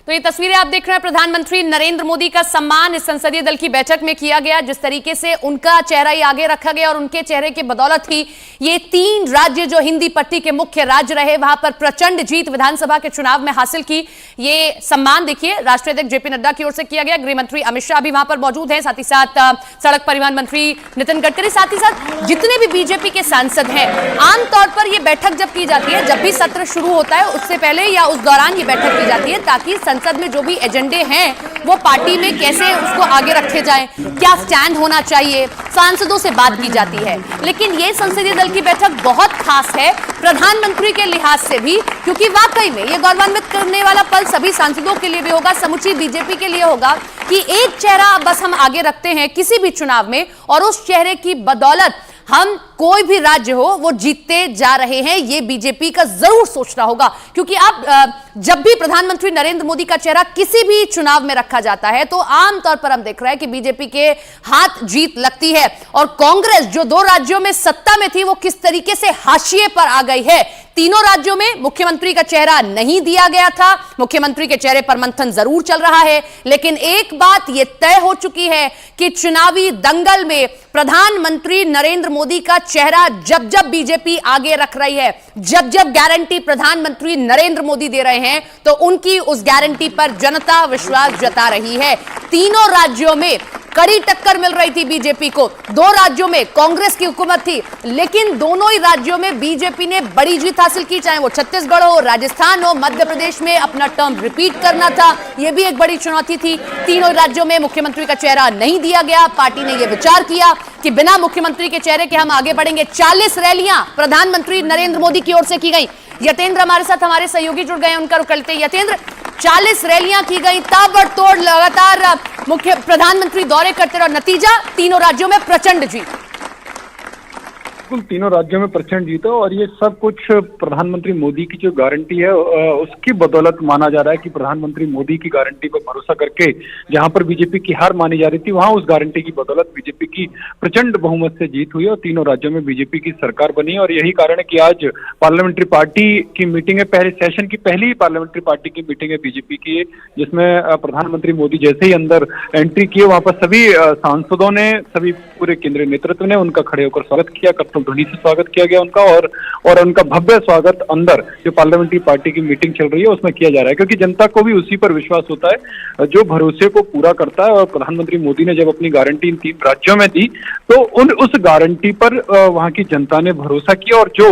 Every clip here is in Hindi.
तो ये तस्वीरें आप देख रहे हैं, प्रधानमंत्री नरेंद्र मोदी का सम्मान इस संसदीय दल की बैठक में किया गया। जिस तरीके से उनका चेहरा ही आगे रखा गया और उनके चेहरे की बदौलत ही ये 3 राज्य जो हिंदी पट्टी के मुख्य राज्य रहे, वहां पर प्रचंड जीत विधानसभा के चुनाव में हासिल की। ये सम्मान देखिए राष्ट्रीय अध्यक्ष जेपी नड्डा की ओर से किया गया। गृह मंत्री अमित शाह भी वहां पर मौजूद हैं, साथ ही साथ सड़क परिवहन मंत्री नितिन गडकरी, साथ ही साथ जितने भी बीजेपी के सांसद हैं। आमतौर पर यह बैठक जब की जाती है, जब भी सत्र शुरू होता है उससे पहले या उस दौरान ये बैठक की जाती है, ताकि संसद में जो भी एजेंडे हैं वो पार्टी में कैसे उसको आगे रखे जाएं, क्या स्टैंड होना चाहिए, सांसदों से बात की जाती है। लेकिन ये संसदीय दल की बैठक बहुत खास है प्रधानमंत्री के लिहाज से भी, क्योंकि वाकई में ये गौरवान्वित करने वाला पल सभी सांसदों के लिए भी होगा, समूची बीजेपी के लिए होगा कि एक चेहरा बस हम आगे रखते हैं किसी भी चुनाव में और उस चेहरे की बदौलत हम कोई भी राज्य हो वो जीतते जा रहे हैं। ये बीजेपी का जरूर सोचना होगा, क्योंकि आप जब भी प्रधानमंत्री नरेंद्र मोदी का चेहरा किसी भी चुनाव में रखा जाता है तो आमतौर पर हम देख रहे हैं कि बीजेपी के हाथ जीत लगती है। और कांग्रेस जो 2 राज्यों में सत्ता में थी वो किस तरीके से हाशिए पर आ गई है। तीनों राज्यों में मुख्यमंत्री का चेहरा नहीं दिया गया था, मुख्यमंत्री के चेहरे पर मंथन जरूर चल रहा है, लेकिन एक बात यह तय हो चुकी है कि चुनावी दंगल में प्रधानमंत्री नरेंद्र मोदी का चेहरा जब जब बीजेपी आगे रख रही है, जब जब गारंटी प्रधानमंत्री नरेंद्र मोदी दे रहे हैं, तो उनकी उस गारंटी पर जनता विश्वास जता रही है। तीनों राज्यों में कड़ी टक्कर मिल रही थी बीजेपी को। 2 राज्यों में कांग्रेस की हुकूमत थी, लेकिन दोनों ही राज्यों में बीजेपी ने बड़ी जीत हासिल की, चाहे वो छत्तीसगढ़ हो, राजस्थान हो, मध्य प्रदेश में अपना टर्म रिपीट करना था, यह भी एक बड़ी चुनौती थी। तीनों राज्यों में मुख्यमंत्री का चेहरा नहीं दिया गया। पार्टी ने यह विचार किया कि बिना मुख्यमंत्री के चेहरे के हम आगे बढ़ेंगे। 40 रैलियां प्रधानमंत्री नरेंद्र मोदी की ओर से की गई। यतेंद्र हमारे साथ, हमारे सहयोगी जुड़ गए, उनका रुख करते हैं। यतेंद्र, 40 रैलियां की गई, ताबड़तोड़ लगातार मुख्य प्रधानमंत्री दौरे करते रहे, नतीजा तीनों राज्यों में प्रचंड जीत। बिल्कुल, तीनों राज्यों में प्रचंड जीत है और ये सब कुछ प्रधानमंत्री मोदी की जो गारंटी है उसकी बदौलत माना जा रहा है कि प्रधानमंत्री मोदी की गारंटी पर भरोसा करके जहां पर बीजेपी की हार मानी जा रही थी, वहां उस गारंटी की बदौलत बीजेपी की प्रचंड बहुमत से जीत हुई और तीनों राज्यों में बीजेपी की सरकार बनी। और यही कारण है कि आज पार्लियामेंट्री पार्टी की मीटिंग है, पहले सेशन की पहली पार्लियामेंट्री पार्टी की मीटिंग है बीजेपी की, जिसमें प्रधानमंत्री मोदी जैसे ही अंदर एंट्री किए, वहां पर सभी सांसदों ने, सभी पूरे केंद्रीय नेतृत्व ने उनका खड़े होकर स्वागत किया, ध्वनि से स्वागत किया गया उनका और उनका भव्य स्वागत अंदर जो पार्लियामेंट्री पार्टी की मीटिंग चल रही है उसमें किया जा रहा है, क्योंकि जनता को भी उसी पर विश्वास होता है जो भरोसे को पूरा करता है। और प्रधानमंत्री मोदी ने जब अपनी गारंटी इन 3 राज्यों में दी तो उस गारंटी पर वहां की जनता ने भरोसा किया। और जो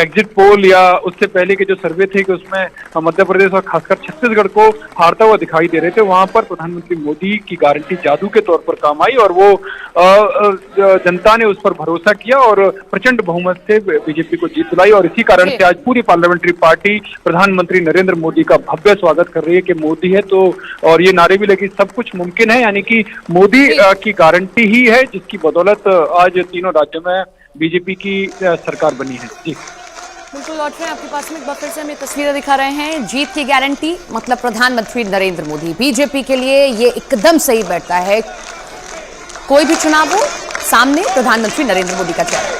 एग्जिट पोल या उससे पहले के जो सर्वे थे कि उसमें मध्य प्रदेश और खासकर छत्तीसगढ़ को हारता हुआ दिखाई दे रहे थे, वहां पर प्रधानमंत्री मोदी की गारंटी जादू के तौर पर काम आई और वो जनता ने उस पर भरोसा किया और प्रचंड बहुमत से बीजेपी को जीत दिलाई। और इसी कारण से आज पूरी पार्लियामेंट्री पार्टी प्रधानमंत्री नरेंद्र मोदी का भव्य स्वागत कर रही है कि मोदी है तो, और ये नारे भी लगे सब कुछ मुमकिन है, यानी कि मोदी की गारंटी ही है जिसकी बदौलत आज तीनों राज्यों में बीजेपी की सरकार बनी है। जी बिल्कुल, लौट रहे हैं आपके पास में, एक बार फिर से हमें तस्वीरें दिखा रहे हैं। जीत की गारंटी मतलब प्रधानमंत्री नरेंद्र मोदी, बीजेपी के लिए ये एकदम सही बैठता है। कोई भी चुनाव हो, सामने प्रधानमंत्री नरेंद्र मोदी का चेहरा।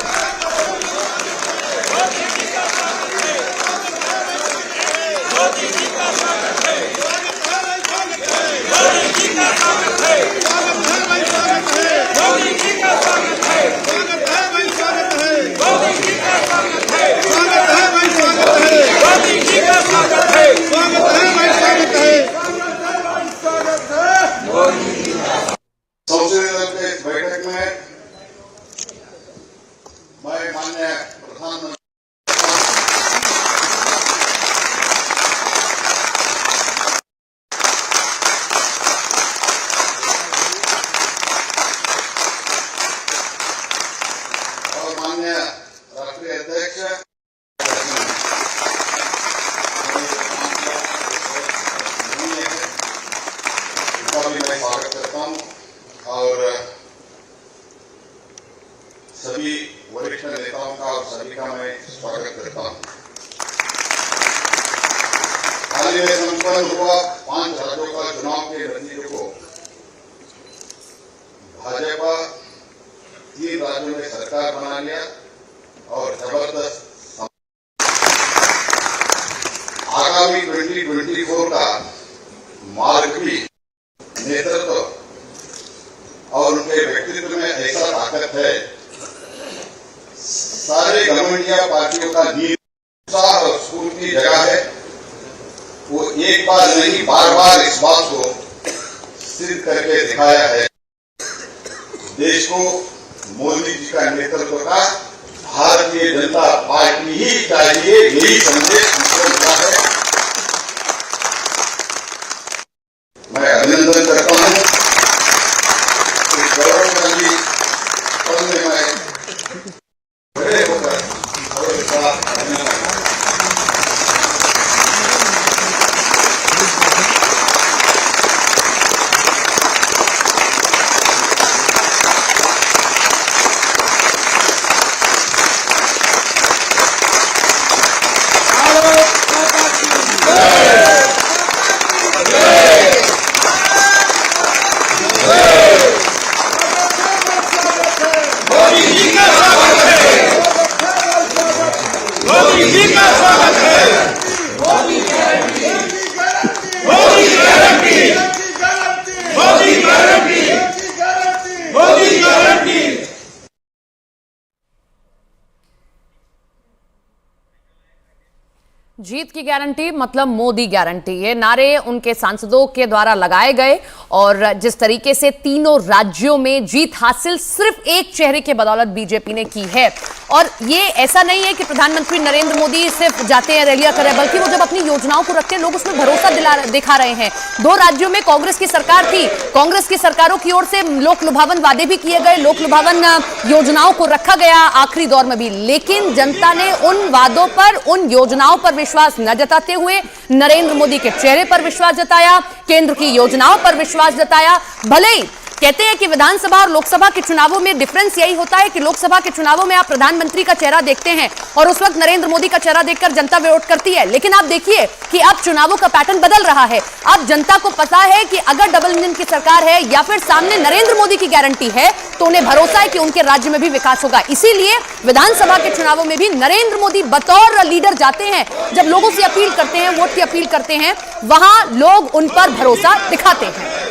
बैठक में मैं माननीय प्रधानमंत्री और माननीय राष्ट्रीय अध्यक्ष का भी मैं स्वागत करता हूँ और सभी वरिष्ठ नेताओं का और सभी का मैं स्वागत करता हूं। हाल ही में संपन्न हुआ 5 राज्यों का चुनाव के नतीजे को भाजपा 3 राज्यों में सरकार बना लिया और जबरदस्त आगामी 2024 का एक बार नहीं बार बार इस बात को सिद्ध करके दिखाया है। देश को मोदी जी का नेतृत्व का भारतीय जनता पार्टी ही चाहिए, यही संदेश हमको मिला है। मैं अभिनंदन करता हूं इस गौरवशाली पल में मैं खड़े होकर और बड़ा अभिनंदन। जीत की गारंटी मतलब मोदी गारंटी, ये नारे उनके सांसदों के द्वारा लगाए गए और जिस तरीके से तीनों राज्यों में जीत हासिल सिर्फ एक चेहरे के बदौलत बीजेपी ने की है। और ये ऐसा नहीं है कि प्रधानमंत्री नरेंद्र मोदी सिर्फ जाते हैं रैलियां कर रहे हैं, बल्कि वो जब अपनी योजनाओं को रखते हैं लोग उसमें भरोसा दिखा रहे हैं। 2 राज्यों में कांग्रेस की सरकार थी, कांग्रेस की सरकारों की ओर से लोक लुभावन वादे भी किए गए, लोक लुभावन योजनाओं को रखा गया आखिरी दौर में भी, लेकिन जनता ने उन वादों पर, उन योजनाओं पर विश्वास न जताते हुए नरेंद्र मोदी के चेहरे पर विश्वास जताया, केंद्र की योजनाओं पर विश्वास जताया। भले ही कहते हैं कि विधानसभा और लोकसभा के चुनावों में डिफरेंस यही होता है कि लोकसभा के चुनावों में आप प्रधानमंत्री का चेहरा देखते हैं और उस वक्त नरेंद्र मोदी का चेहरा देखकर जनता वोट करती है, लेकिन आप देखिए कि अब चुनावों का पैटर्न बदल रहा है। अब जनता को पता है कि अगर डबल इंजन की सरकार है या फिर सामने नरेंद्र मोदी की गारंटी है तो उन्हें भरोसा है कि उनके राज्य में भी विकास होगा। इसीलिए विधानसभा के चुनावों में भी नरेंद्र मोदी बतौर लीडर जाते हैं, जब लोगों से अपील करते हैं, वोट की अपील करते हैं, वहां लोग उन पर भरोसा दिखाते हैं।